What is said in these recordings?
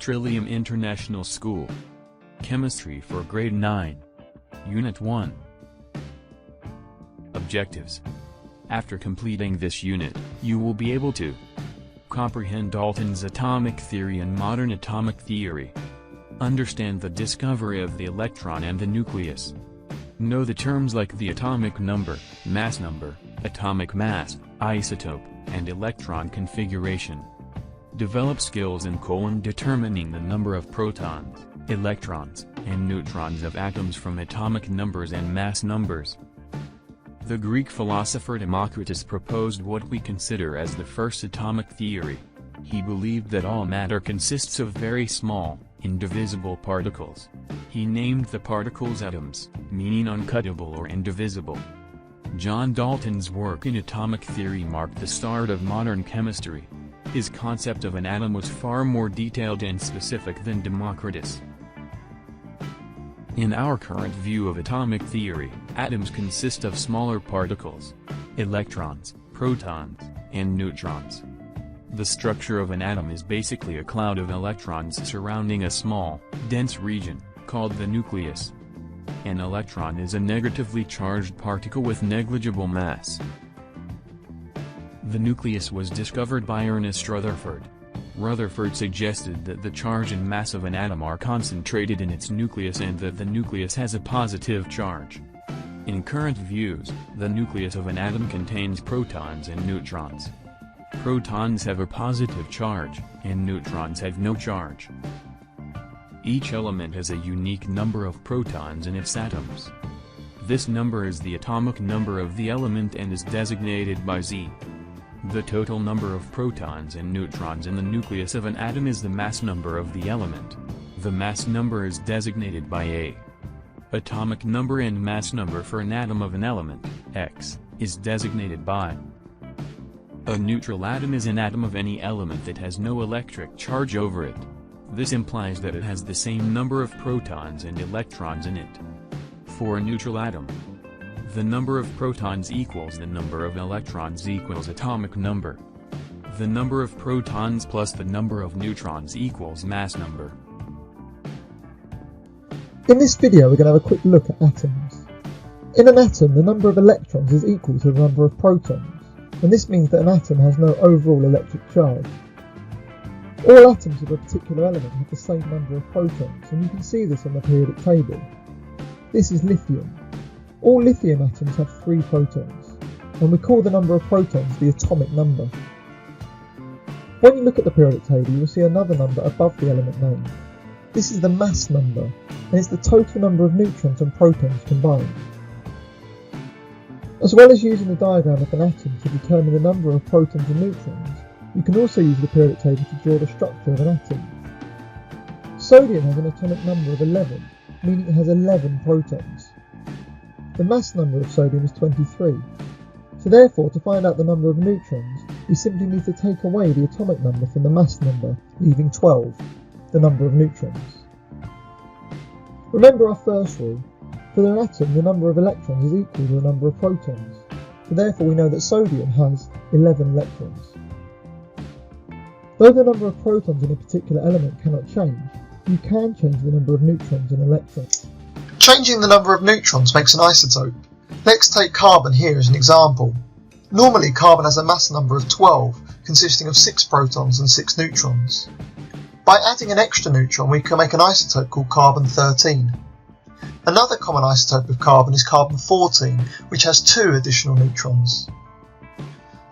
Trillium International School. Chemistry for Grade 9. Unit 1. Objectives. After completing this unit, you will be able to comprehend Dalton's atomic theory and modern atomic theory. Understand the discovery of the electron and the nucleus. Know the terms like the atomic number, mass number, atomic mass, isotope, and electron configuration. Develop skills in determining the number of protons, electrons, and neutrons of atoms from atomic numbers and mass numbers. The Greek philosopher Democritus proposed what we consider as the first atomic theory. He believed that all matter consists of very small, indivisible particles. He named the particles atoms, meaning uncuttable or indivisible. John Dalton's work in atomic theory marked the start of modern chemistry. His concept of an atom was far more detailed and specific than Democritus. In our current view of atomic theory, atoms consist of smaller particles, electrons, protons, and neutrons. The structure of an atom is basically a cloud of electrons surrounding a small, dense region, called the nucleus. An electron is a negatively charged particle with negligible mass. The nucleus was discovered by Ernest Rutherford. Rutherford suggested that the charge and mass of an atom are concentrated in its nucleus and that the nucleus has a positive charge. In current views, the nucleus of an atom contains protons and neutrons. Protons have a positive charge, and neutrons have no charge. Each element has a unique number of protons in its atoms. This number is the atomic number of the element and is designated by Z. The total number of protons and neutrons in the nucleus of an atom is the mass number of the element. The mass number is designated by A. Atomic number and mass number for an atom of an element, X, is designated by. A neutral atom is an atom of any element that has no electric charge over it. This implies that it has the same number of protons and electrons in it. For a neutral atom, the number of protons equals the number of electrons equals atomic number. The number of protons plus the number of neutrons equals mass number. In this video we're going to have a quick look at atoms. In an atom, the number of electrons is equal to the number of protons, and this means that an atom has no overall electric charge. All atoms of a particular element have the same number of protons, and you can see this on the periodic table. This is lithium. All lithium atoms have 3 protons, and we call the number of protons the atomic number. When you look at the periodic table, you will see another number above the element name. This is the mass number, and it's the total number of neutrons and protons combined. As well as using the diagram of an atom to determine the number of protons and neutrons, you can also use the periodic table to draw the structure of an atom. Sodium has an atomic number of 11, meaning it has 11 protons. The mass number of sodium is 23, so therefore to find out the number of neutrons, we simply need to take away the atomic number from the mass number, leaving 12, the number of neutrons. Remember our first rule: for an atom the number of electrons is equal to the number of protons, so therefore we know that sodium has 11 electrons. Though the number of protons in a particular element cannot change, you can change the number of neutrons and electrons. Changing the number of neutrons makes an isotope. Let's take carbon here as an example. Normally carbon has a mass number of 12, consisting of 6 protons and 6 neutrons. By adding an extra neutron we can make an isotope called carbon-13. Another common isotope of carbon is carbon-14, which has 2 additional neutrons.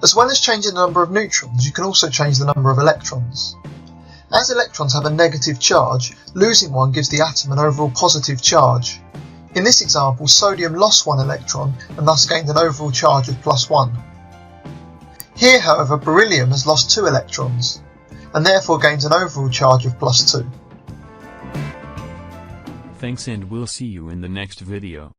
As well as changing the number of neutrons, you can also change the number of electrons. As electrons have a negative charge, losing one gives the atom an overall positive charge. In this example, sodium lost 1 electron and thus gained an overall charge of +1. Here, however, beryllium has lost 2 electrons and therefore gains an overall charge of +2. Thanks, and we'll see you in the next video.